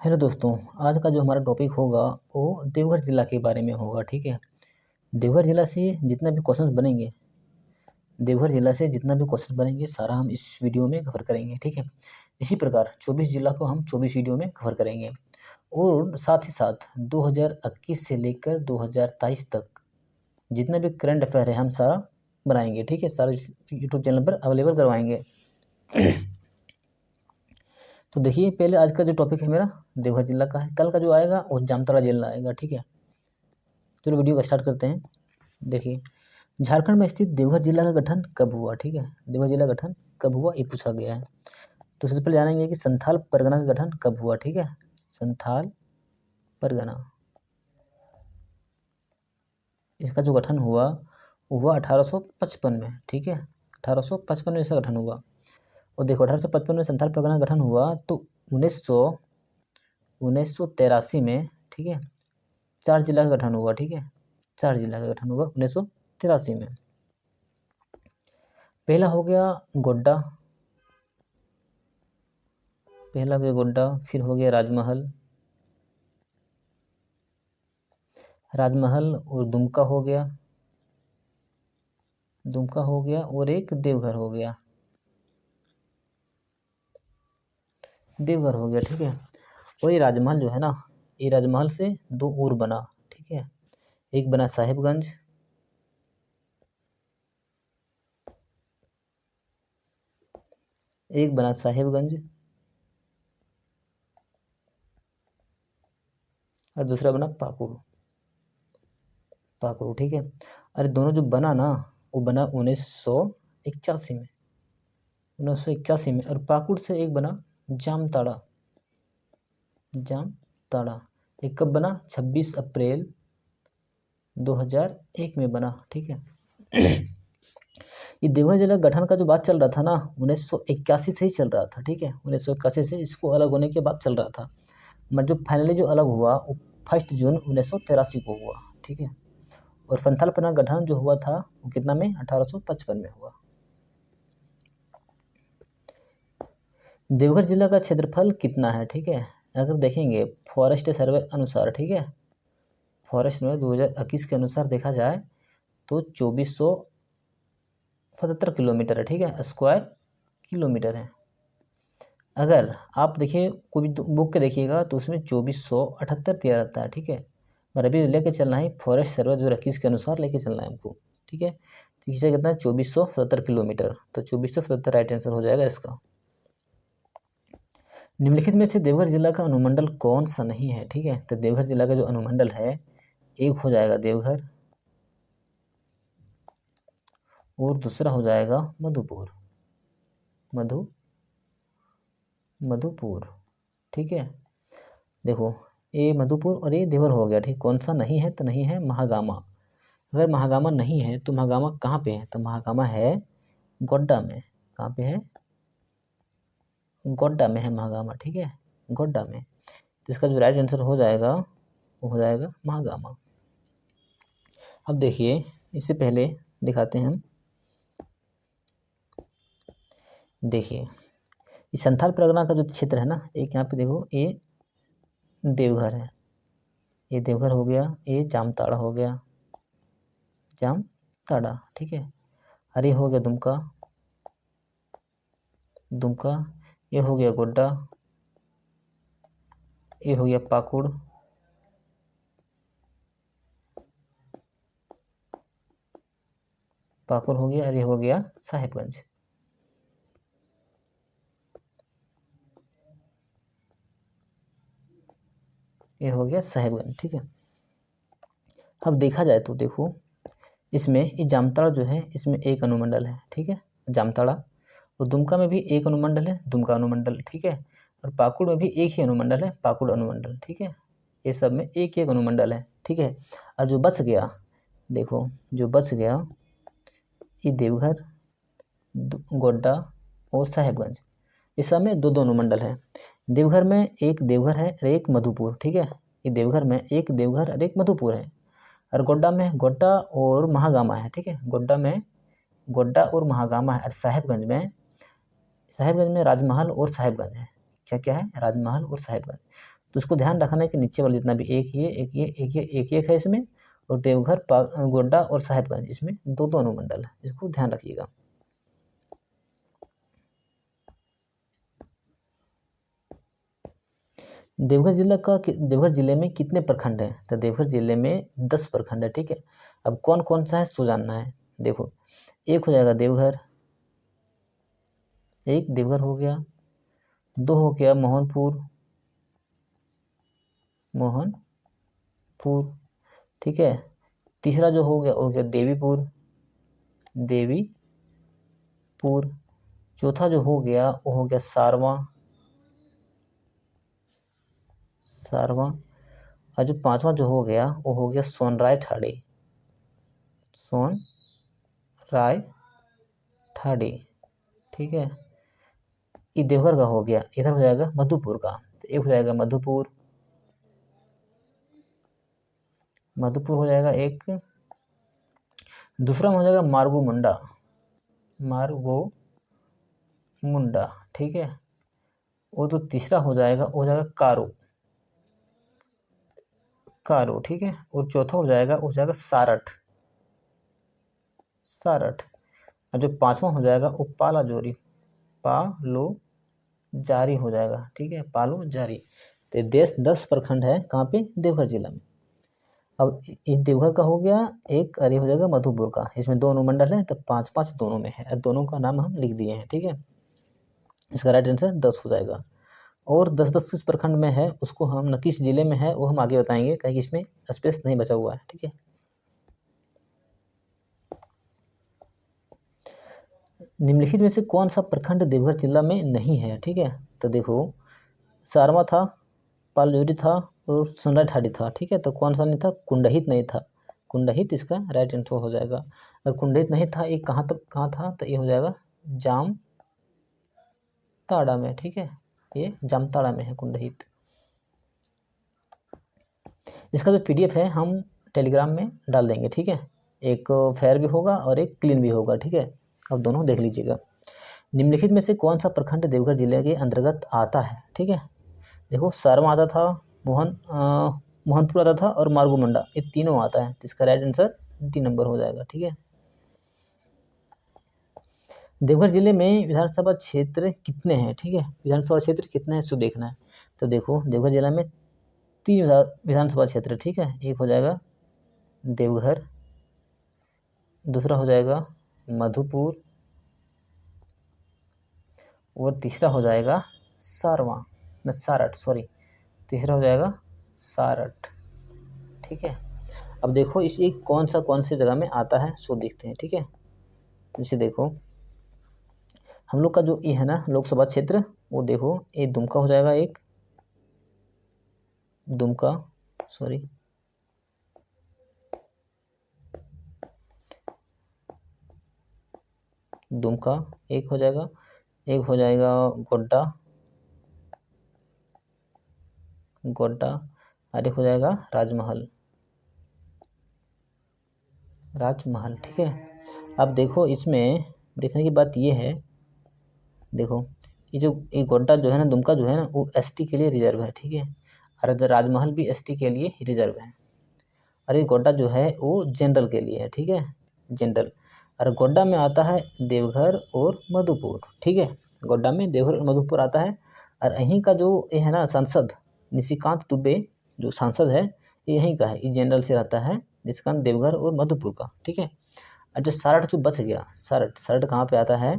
Hello दोस्तों, आज का जो हमारा टॉपिक होगा वो देवघर ज़िला के बारे में होगा। ठीक है। देवघर ज़िला से जितना भी क्वेश्चंस बनेंगे देवघर ज़िला से जितना भी क्वेश्चन बनेंगे सारा हम इस वीडियो में कवर करेंगे। ठीक है। इसी प्रकार 24 जिला को हम 24 वीडियो में कवर करेंगे और साथ ही साथ 2021 से लेकर 2023 तक जितना भी करंट अफेयर है हम सारा बनाएंगे। ठीक है। सारा यूट्यूब चैनल पर अवेलेबल करवाएंगे। तो देखिए, पहले आज का जो टॉपिक है मेरा देवघर जिला का है। कल का जो आएगा वो जामताड़ा जिला आएगा। ठीक है। चलो वीडियो को स्टार्ट करते हैं। देखिए, झारखंड में स्थित देवघर जिला का गठन कब हुआ। ठीक है। देवघर जिला का गठन कब हुआ ये पूछा गया है। तो सबसे पहले जानेंगे कि संथाल परगना का गठन कब हुआ। ठीक है। संथाल परगना, इसका जो गठन हुआ वो हुआ 1855 में। ठीक है। 1855 में इसका गठन हुआ। और देखो, 1855 में संथाल परगना का गठन हुआ तो 1983 में, ठीक है, 4 जिला का गठन हुआ। ठीक है। 4 जिला का गठन हुआ 1983 में। पहला हो गया गोड्डा, फिर हो गया राजमहल और दुमका हो गया, और एक देवघर हो गया। ठीक है। और ये राजमहल जो है ना, ये राजमहल से 2 और बना। ठीक है। एक बना साहिबगंज, और दूसरा बना पाकुड़। ठीक है। अरे दोनों जो बना ना वो बना 1981 में। और पाकुड़ से एक बना जामताड़ा। एक कब बना? 26 अप्रैल 2001 में बना। ठीक है। ये देवघर जिला गठन का जो बात चल रहा था ना 1981 से ही चल रहा था। ठीक है। 1981 से इसको अलग होने के बाद चल रहा था, मगर जो फाइनली जो अलग हुआ वो 1 जून 1983 को हुआ। ठीक है। और संथाल परगना गठन जो हुआ था वो कितना में? 1855 में हुआ। देवघर जिला का क्षेत्रफल कितना है? ठीक है। अगर देखेंगे फॉरेस्ट सर्वे अनुसार, ठीक है, फॉरेस्ट में 2021 के अनुसार देखा जाए तो 2477 किलोमीटर है। ठीक है, स्क्वायर किलोमीटर है। अगर आप देखिए कोई भी बुक के देखिएगा तो उसमें 2478 दिया रहता है। ठीक है, पर अभी लेके चलना है फॉरेस्ट सर्वे 2021 के अनुसार लेके चलना है हमको। ठीक है। तो इसे कितना है? 2477 किलोमीटर। तो 2477 राइट आंसर हो जाएगा इसका। निम्नलिखित में से देवघर जिला का अनुमंडल कौन सा नहीं है? ठीक है। तो देवघर जिला का जो अनुमंडल है एक हो जाएगा देवघर और दूसरा हो जाएगा मधुपुर। ठीक है। देखो, ये मधुपुर और ये देवघर हो गया। ठीक, कौन सा नहीं है? तो नहीं है महागामा। अगर महागामा नहीं है तो महागामा कहाँ पे है? तो महागामा है गोड्डा में। कहाँ पे है? गोड्डा में है महागामा। ठीक है, गोड्डा में। तो इसका जो राइट आंसर हो जाएगा वो हो जाएगा महागामा। अब देखिए, इससे पहले दिखाते हैं हम। देखिए, इस संथाल परगना का जो क्षेत्र है ना, एक यहाँ पे देखो, ये देवघर है, ये देवघर हो गया, ये जामताड़ा हो गया, ठीक है। और ये हो गया दुमका, ये हो गया गोड्डा, ये हो गया पाकुड़, हो गया, और ये हो गया साहिबगंज। ये हो गया साहिबगंज। ठीक है। अब देखा जाए तो देखो, इसमें ये जामताड़ा जो है इसमें एक अनुमंडल है। ठीक है, जामताड़ा। और दुमका में भी एक अनुमंडल है, दुमका अनुमंडल। ठीक है। और पाकुड़ में भी एक ही अनुमंडल है, पाकुड़ अनुमंडल। ठीक है। ये सब में एक एक अनुमंडल है। ठीक है। और जो बच गया, देखो जो बच गया, ये देवघर, गोड्डा और साहिबगंज, इस सब में 2 अनुमंडल है। देवघर में एक देवघर है और एक मधुपुर। ठीक है, ये देवघर में एक देवघर और एक मधुपुर है। और गोड्डा में गोड्डा और महागामा है। ठीक है, गोड्डा में गोड्डा और महागामा है। और साहिबगंज में राजमहल और साहिबगंज है। क्या क्या है? राजमहल और साहिबगंज। तो उसको ध्यान रखना है कि नीचे वाले जितना भी एक ये एक ये एक ये एक एक है इसमें, और देवघर गोड्डा और साहेबगंज इसमें दो दो अनुमंडल है, इसको ध्यान रखिएगा। देवघर जिले में कितने प्रखंड है? तो देवघर जिले में 10 प्रखंड है, ठीक है। अब कौन कौन सा है सो जानना है। देखो, एक हो जाएगा देवघर, एक देवघर हो गया, दो हो गया मोहनपुर, ठीक है। तीसरा जो हो गया देवीपुर, चौथा जो हो गया वो हो गया सारवा, और जो पांचवा जो हो गया वो हो गया सोनराय ठाड़ी, ठीक है। ये देवघर का हो गया। इधर हो जाएगा मधुपुर का, तो एक हो जाएगा मधुपुर हो जाएगा एक। दूसरा में हो जाएगा मार्गो मुंडा, ठीक है। वो तो तीसरा हो जाएगा वो हो जाएगा कारो, ठीक है। और चौथा हो जाएगा वो हो जाएगा सारठ, और जो पांचवा हो जाएगा वो पालो जारी हो जाएगा, ठीक है, पालो जारी। तो 10 प्रखंड है कहाँ पे? देवघर जिला में। अब एक देवघर का हो गया एक, अरे हो जाएगा मधुपुर का, इसमें दो अनुमंडल है, तो 5-5 दोनों में है, दोनों का नाम हम लिख दिए हैं, ठीक है। इसका राइट आंसर 10 हो जाएगा। और 10-10 किस प्रखंड में है उसको हम न, किस जिले में है वो हम आगे बताएंगे, कहीं इसमें स्पेस नहीं बचा हुआ है, ठीक है। निम्नलिखित में से कौन सा प्रखंड देवघर जिला में नहीं है? ठीक है, तो देखो, सारवा था, पालजोरी था और सोनराय ठाड़ी था, ठीक है। तो कौन सा नहीं था? कुंडहित नहीं था। कुंडहित इसका राइट आंसर हो जाएगा। और कुंडहित नहीं था, ये कहाँ था? तो ये हो जाएगा जामताड़ा में, ठीक है। ये जामताड़ा में है कुंडहित। इसका जो PDF है हम टेलीग्राम में डाल देंगे, ठीक है। एक फेयर भी होगा और एक क्लीन भी होगा, ठीक है। अब दोनों देख लीजिएगा। निम्नलिखित में से कौन सा प्रखंड देवघर जिले के अंतर्गत आता है? ठीक है, देखो, सारवा आता था, मोहनपुर आता था और मार्गो मुंडा, ये तीनों आता है। तो इसका राइट आंसर D नंबर हो जाएगा, ठीक है। देवघर जिले में विधानसभा क्षेत्र कितने हैं? ठीक है, विधानसभा क्षेत्र कितने हैं सो देखना है। तो देखो, देवघर जिला में 3 विधानसभा क्षेत्र, ठीक है। एक हो जाएगा देवघर, दूसरा हो जाएगा मधुपुर, और तीसरा हो जाएगा तीसरा हो जाएगा सारठ, ठीक है। अब देखो, इस एक कौन से जगह में आता है सो देखते हैं, ठीक है। जैसे देखो, हम लोग का जो ये है ना लोकसभा क्षेत्र, वो देखो, ये दुमका हो जाएगा एक, दुमका एक हो जाएगा, एक हो जाएगा गोड्डा, और एक हो जाएगा राजमहल, ठीक है। अब देखो, इसमें देखने की बात ये है, देखो, ये गोड्डा जो है ना, दुमका जो है ना, वो ST के लिए रिजर्व है, ठीक है। और इधर राजमहल भी ST के लिए रिजर्व है। और ये गोड्डा जो है वो जनरल के लिए है, ठीक है, जनरल। और गोड्डा में आता है देवघर और मधुपुर, ठीक है। गोड्डा में देवघर और मधुपुर आता है। और यहीं का जो ये है ना सांसद निशिकांत दुबे जो सांसद है, ये यहीं का है, ये जनरल से रहता है, निशिकांत देवघर और मधुपुर का, ठीक है। और जो सारठ जो बच गया, सारठ कहाँ पे आता है?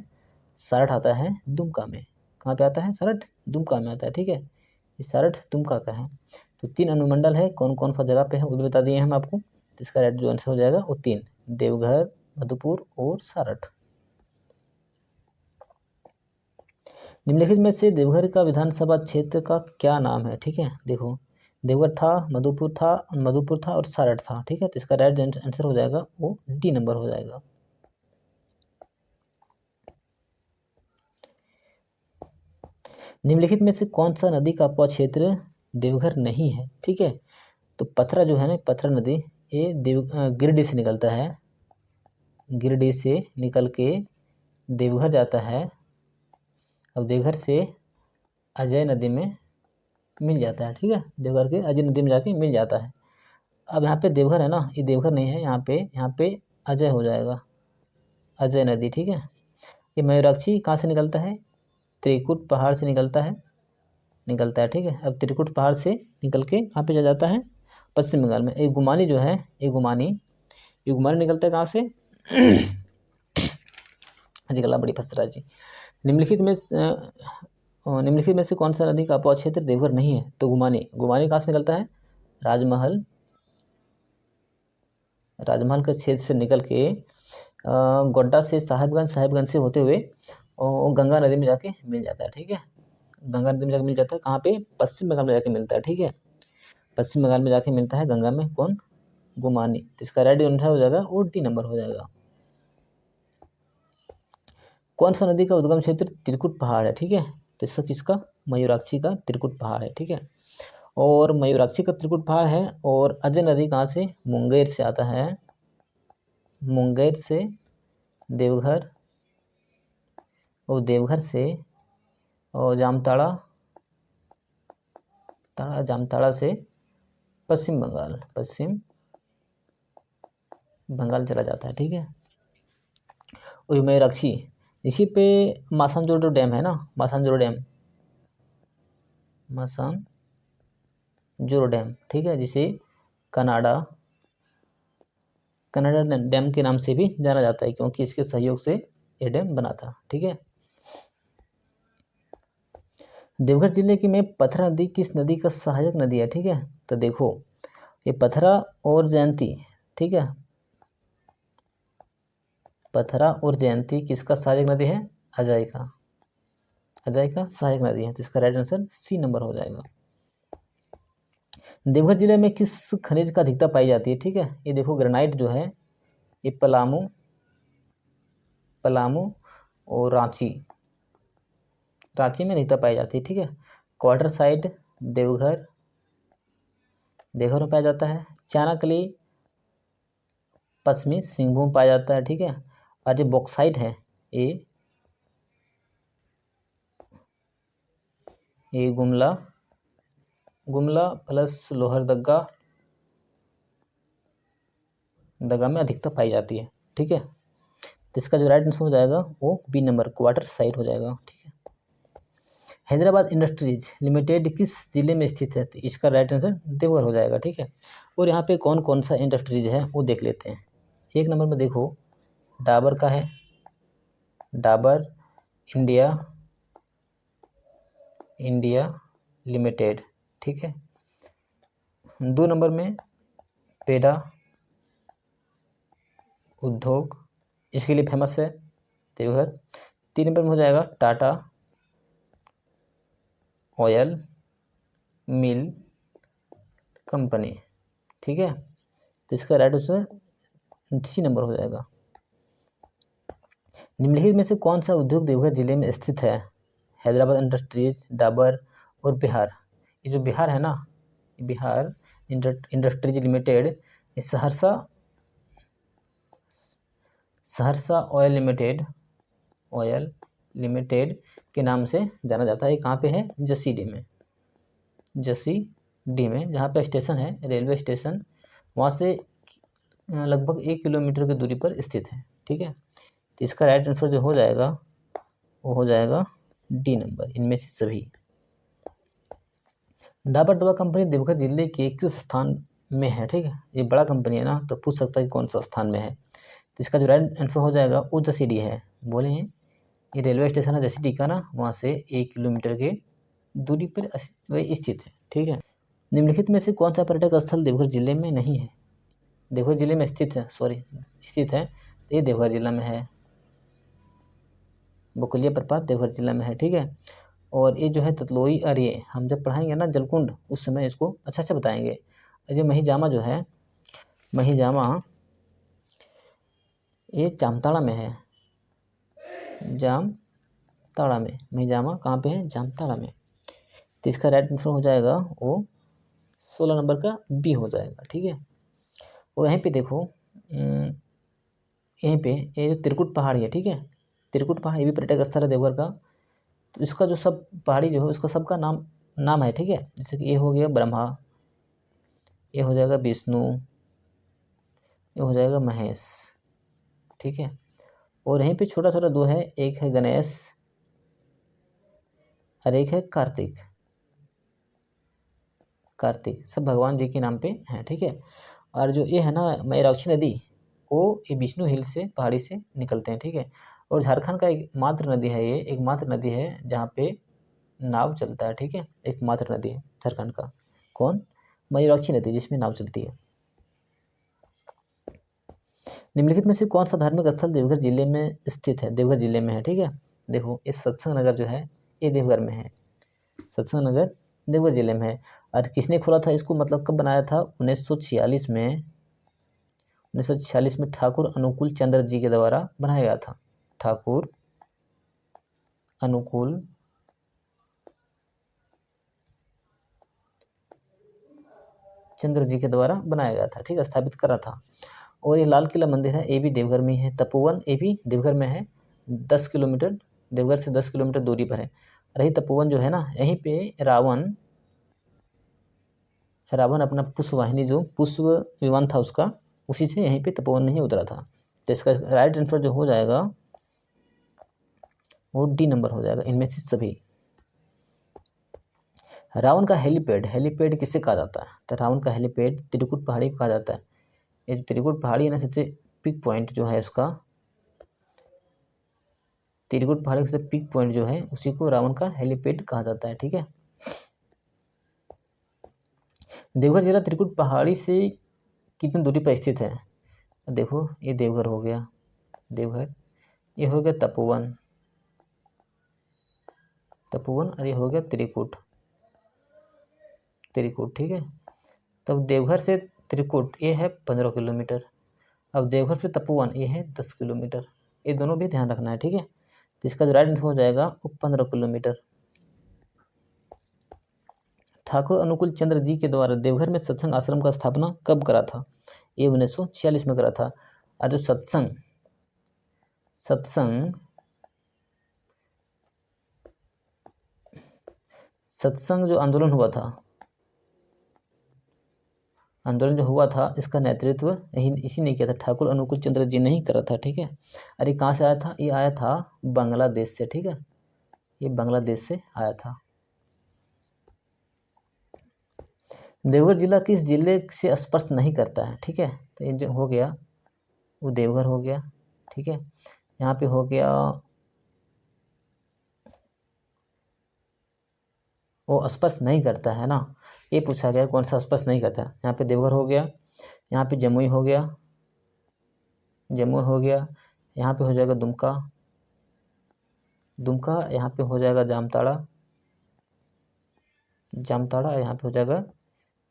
सारठ आता है दुमका में। कहाँ पे आता है? सारठ दुमका में आता है, ठीक है। ये सारठ दुमका का है। तो 3 अनुमंडल है, कौन कौन सा जगह पे है वो भी बता दिए हम आपको। तो इसका राइट जो आंसर हो जाएगा वो 3, देवघर, मधुपुर और सारठ। निम्नलिखित में से देवघर का विधानसभा क्षेत्र का क्या नाम है? ठीक है, देखो, देवघर था, मधुपुर था और सारठ था, ठीक है। तो इसका राइट आंसर हो जाएगा वो D नंबर हो जाएगा। निम्नलिखित में से कौन सा नदी का अपवाद क्षेत्र देवघर नहीं है? ठीक है, तो पथरा जो है ना, पथरा नदी, ये गिरिडीह से निकलता है, गिरिडीह से निकल के देवघर जाता है। अब देवघर से अजय नदी में मिल जाता है, ठीक है, देवघर के अजय नदी में जाके मिल जाता है। अब यहाँ पे देवघर है ना, ये देवघर नहीं है, यहाँ पे अजय हो जाएगा, अजय नदी, ठीक है। ये मयूराक्षी कहाँ से निकलता है, त्रिकुट पहाड़ से निकलता है, ठीक है। अब त्रिकुट पहाड़ से निकल के कहाँ पे जाता है, पश्चिम बंगाल में। एक गुमानी जो है, ये गुमानी निकलता है कहाँ से जी गला बड़ी फंस रहा है जी। निम्नलिखित में से कौन सा नदी का अपवाद क्षेत्र देवघर नहीं है, तो गुमानी कहाँ से निकलता है, राजमहल के क्षेत्र से निकल के गोड्डा से साहिबगंज से होते हुए गंगा नदी में जाके मिल जाता है, ठीक है। गंगा नदी में जाके मिल जाता है, कहाँ पे, पश्चिम बंगाल में जाके मिलता है, ठीक है। पश्चिम बंगाल में जाके मिलता है गंगा में, कौन, गुमानी। तो इसका राइट आंसर हो जाएगा और डी नंबर हो जाएगा। कौन सा नदी का उद्गम क्षेत्र त्रिकुट पहाड़ है, ठीक है। तो इसका किसका, मयूराक्षी का त्रिकुट पहाड़ है, ठीक है। और मयूराक्षी का त्रिकुट पहाड़ है। और अजय नदी कहाँ से, मुंगेर से आता है, मुंगेर से देवघर, और देवघर से और जामताड़ा से पश्चिम बंगाल चला जाता है, ठीक है। और मयूराक्षी, इसी पे मासानजोड़ो डैम है ना, मासानजोड़ो डैम, ठीक है, जिसे कनाडा डैम के नाम से भी जाना जाता है, क्योंकि इसके सहयोग से ये डैम बना था, ठीक है। देवघर जिले की में पथरा नदी किस नदी का सहायक नदी है, ठीक है। तो देखो, ये पथरा और जयंती, ठीक है, पथरा और जयंती किसका सहायक नदी है, अजय का सहायक नदी है। तो इसका राइट आंसर सी नंबर हो जाएगा। देवघर जिले में किस खनिज का अधिकता पाई जाती है, ठीक है। ये देखो, ग्रेनाइट जो है, ये पलामू और रांची में अधिकता पाई जाती है, ठीक है। क्वार्टर साइड देवघर में पाया जाता है। चानाकली पश्चिमी सिंहभूम पाया जाता है, ठीक है। और जो बॉक्साइट है, ये गुमला प्लस लोहरदगा में अधिकता पाई जाती है, ठीक है। तो इसका जो राइट आंसर हो जाएगा वो बी नंबर, क्वार्टर साइड हो जाएगा, ठीक है। हैदराबाद इंडस्ट्रीज लिमिटेड किस जिले में स्थित है, तो इसका राइट आंसर देवघर हो जाएगा, ठीक है। और यहाँ पे कौन कौन सा इंडस्ट्रीज है वो देख लेते हैं। एक नंबर में देखो, डाबर का है, डाबर इंडिया लिमिटेड, ठीक है। 2 नंबर में पेड़ा उद्योग, इसके लिए फेमस है देवघर। 3 नंबर में हो जाएगा टाटा ऑयल मिल कंपनी, ठीक है। तो इसका राइट आंसर सी नंबर हो जाएगा। निम्नलिखित में से कौन सा उद्योग देवघर जिले में स्थित है, हैदराबाद इंडस्ट्रीज, डाबर और बिहार। ये जो बिहार है ना, बिहार इंडस्ट्रीज लिमिटेड, ये सहरसा ऑयल लिमिटेड के नाम से जाना जाता है। कहाँ पे है, जसीडीह में, जहाँ पे स्टेशन है, रेलवे स्टेशन, वहाँ से लगभग 1 किलोमीटर की दूरी पर स्थित है, ठीक है। तो इसका राइट आंसर जो हो जाएगा वो हो जाएगा डी नंबर, इनमें से सभी। डाबर दवा कंपनी देवघर जिले के किस स्थान में है, ठीक है। ये बड़ा कंपनी है ना, तो पूछ सकता है कि कौन सा स्थान में है। तो इसका जो राइट आंसर हो जाएगा वो जसीडीह है। बोले हैं ये रेलवे स्टेशन है जसीडीह का ना, वहाँ से 1 किलोमीटर के दूरी पर स्थित है, ठीक है। निम्नलिखित में से कौन सा पर्यटक स्थल देवघर जिले में नहीं है, देवघर जिले में स्थित है, तो ये देवघर जिला में है, बकुलिया प्रपात देवघर जिला में है, ठीक है। और ये जो है ततलोई, अरे हम जब पढ़ाएंगे ना जलकुंड, उस समय इसको अच्छा से बताएंगे। ये महिजामा जो है, ये जामताड़ा में है, महिजामा कहाँ पे है, जामताड़ा में। तो इसका राइट आंसर हो जाएगा वो 16 नंबर का बी हो जाएगा, ठीक है। और यहीं पे देखो, यहीं पे ये जो त्रिकुट पहाड़ी है, ठीक है, त्रिकुट पहाड़ ये भी पर्यटक स्थल है देवघर का। तो इसका जो सब पहाड़ी जो है उसका सबका नाम नाम है, ठीक है। जैसे कि ये हो गया ब्रह्मा, ये हो जाएगा विष्णु, ये हो जाएगा महेश, ठीक है। और यहीं पे छोटा छोटा दो है, एक है गणेश और एक है कार्तिक। कार्तिक सब भगवान जी के नाम पे हैं, ठीक है। और जो ये है ना मयूराक्षी नदी, वो ये विष्णु हिल से पहाड़ी से निकलते हैं, ठीक है। और झारखंड का एक मात्र नदी है, ये एकमात्र नदी है जहाँ पे नाव चलता है, ठीक है। एकमात्र नदी है झारखंड का। कौन? मयूराक्षी नदी, जिसमें नाव चलती है। निम्नलिखित में से कौन सा धार्मिक स्थल देवघर जिले में स्थित है? देवघर जिले में है, ठीक है। देखो इस सत्संग नगर जो है ये देवघर में है। सत्संग नगर देवघर जिले में है। और किसने खोला था इसको, मतलब कब बनाया था? 1946 में। 1946 में ठाकुर अनुकूल चंद्र जी के द्वारा बनाया गया था। ठाकुर अनुकूल चंद्र जी के द्वारा बनाया गया था, ठीक है, स्थापित करा था। और ये लाल किला मंदिर है, ये भी देवघर में है। तपोवन, ये भी देवघर में है। 10 किलोमीटर, देवघर से 10 किलोमीटर दूरी पर है। रही तपोवन जो है ना, यहीं पे रावण अपना पुष्प वाहिनी, जो पुष्प विमान था उसका, उसी से यहीं पे तपोवन में ही उतरा था। तो इसका राइट आंसर जो हो जाएगा वो डी नंबर हो जाएगा, इनमें से सभी। रावण का हेलीपैड, हेलीपैड किसे कहा जाता है? तो रावण का हेलीपैड त्रिकुट पहाड़ी को कहा जाता है। ये जो त्रिकुट पहाड़ी है ना, सबसे पिक पॉइंट जो है उसका, त्रिकुट पहाड़ी का पिक पॉइंट जो है उसी को रावण का हेलीपैड कहा जाता है, ठीक है। देवघर जिला त्रिकुट पहाड़ी से कितनी दूरी पर स्थित है? देखो ये देवघर हो गया, देवघर, ये हो गया तपोवन, तपोवन, और ये हो गया त्रिकुट, त्रिकुट, ठीक है। तब देवघर से त्रिकुट ये है 15 किलोमीटर। अब देवघर से तपोवन ये है 10 किलोमीटर। ये दोनों भी ध्यान रखना है, ठीक है। तो इसका जो राइट आंसर हो जाएगा वो 15 किलोमीटर। ठाकुर अनुकूल चंद्र जी के द्वारा देवघर में सत्संग आश्रम का स्थापना कब करा था? ये 1946 में करा था। और जो सत्संग सत्संग सत्संग जो आंदोलन हुआ था, आंदोलन जो हुआ था, इसका नेतृत्व यही इसी ने किया था, ठाकुर अनुकूल चंद्र जी ने ही करा था, ठीक है। अरे कहाँ से आया था? ये आया था बांग्लादेश से, ठीक है। ये बांग्लादेश से आया था। देवघर जिला किस जिले से स्पर्श नहीं करता है? ठीक है, तो ये जो हो गया वो देवघर हो गया, ठीक है। यहाँ पे हो गया वो स्पर्श नहीं करता है ना, ये पूछा गया कौन सा स्पर्श नहीं करता है। यहाँ पे देवघर हो गया, यहाँ पे जमुई हो गया, जम्मू हो गया, यहाँ पे हो जाएगा दुमका, दुमका, यहाँ पे हो जाएगा जामताड़ा, जामताड़ा, यहाँ पे हो जाएगा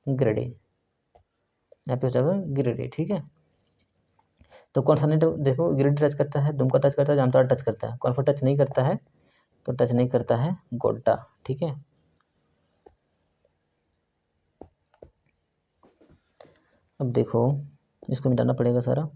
गिरिडीह, यहाँ पे हो जाएगा गिरिडीह, ठीक है। तो कौन सा नहीं देखो, गिरिडीह टच करता है, दुमका टच करता है, जामताड़ा टच करता है, कौन सा टच नहीं करता है? तो टच नहीं करता है गोड्डा, ठीक है। अब देखो इसको मिटाना पड़ेगा सारा।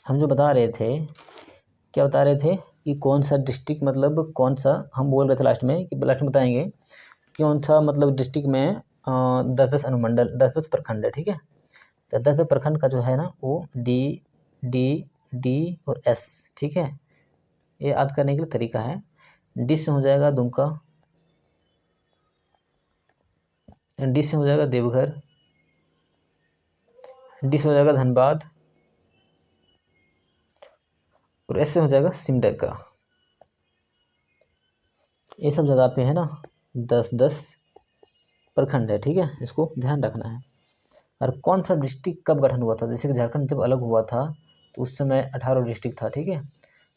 हम जो बता रहे थे, क्या बता रहे थे कि कौन सा डिस्ट्रिक्ट, मतलब कौन सा, हम बोल रहे थे लास्ट में कि लास्ट में बताएंगे कौन सा मतलब डिस्ट्रिक्ट में 10-10 अनुमंडल, 10-10 प्रखंड है, ठीक है। तो 10-10 प्रखंड का जो है ना वो डी डी डी और एस, ठीक है। ये याद करने के लिए तरीका है। डी से हो जाएगा दुमका, डी से हो जाएगा देवघर, डी से हो जाएगा धनबाद, और एस से हो जाएगा सिमडेगा। ये सब जगह पे है ना 10-10 प्रखंड है, ठीक है, इसको ध्यान रखना है। और कौन सा डिस्ट्रिक्ट कब गठन हुआ था? जैसे कि झारखंड जब अलग हुआ था तो उस समय 18 डिस्ट्रिक्ट था, ठीक है।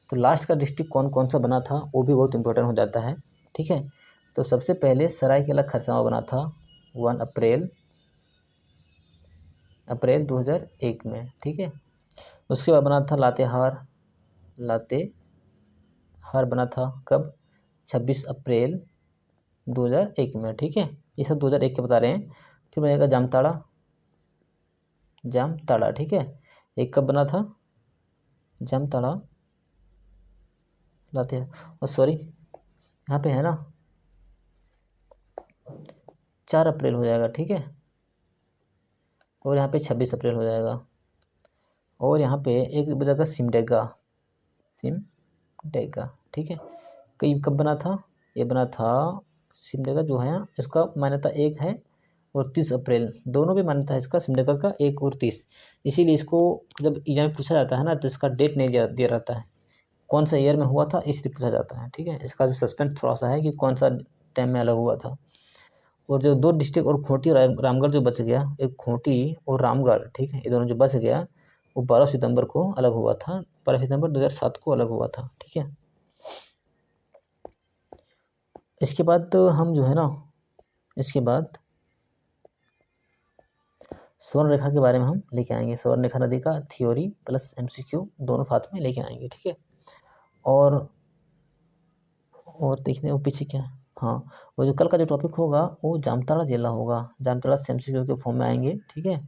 तो लास्ट का डिस्ट्रिक्ट कौन कौन सा बना था वो भी बहुत इंपॉर्टेंट हो जाता है, ठीक है। तो सबसे पहले सरायकेला खरसावां बना था 1 अप्रैल 2001 में, ठीक है। उसके बाद बना था लातेहार, लातेहार बना था कब? 26 अप्रैल 2001 में, ठीक है। ये सब 2001 के बता रहे हैं। फिर बनेगा जामताड़ा, जामताड़ा, ठीक है। एक कब बना था, जामताड़ा लाते हैं, और सॉरी यहाँ पे है ना 4 अप्रैल हो जाएगा, ठीक है। और यहाँ पे 26 अप्रैल हो जाएगा। और यहाँ पे एक बजेगा सिमडेगा, सिमडेगा, ठीक है। कब बना था, ये बना था सिमडेगा जो है, इसका मान्यता 1 है और 30 अप्रैल, दोनों भी मान्यता है इसका, सिमडेगा का 1 और 30। इसीलिए इसको जब एग्जाम में पूछा जाता है ना, तो इसका डेट नहीं दिया रहता है, कौन सा ईयर में हुआ था इसलिए पूछा जाता है, ठीक है। इसका जो सस्पेंस थोड़ा सा है कि कौन सा टाइम में अलग हुआ था। और जो 2 डिस्ट्रिक्ट और खूंटी रामगढ़ जो बच गया, एक खूंटी और रामगढ़, ठीक है, ये दोनों जो बच गया वो 12 सितंबर को अलग हुआ था, 12 सितंबर 2007 को अलग हुआ था, ठीक है। इसके बाद हम जो है ना, इसके बाद स्वर्ण रेखा के बारे में हम लेके आएंगे, स्वर्ण रेखा नदी का थ्योरी प्लस MCQ दोनों साथ में लेके आएंगे, ठीक है। और देखने वो पीछे क्या है, हाँ, वो जो कल का जो टॉपिक होगा वो जामताड़ा जिला होगा, जामताड़ा से MCQ के फॉर्म में आएंगे, ठीक है।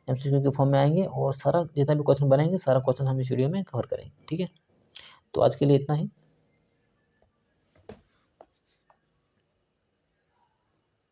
MCQ के फॉर्म में आएंगे और सारा जितना भी क्वेश्चन बनेंगे सारा क्वेश्चन हम इस वीडियो में कवर करेंगे, ठीक है। तो आज के लिए इतना ही।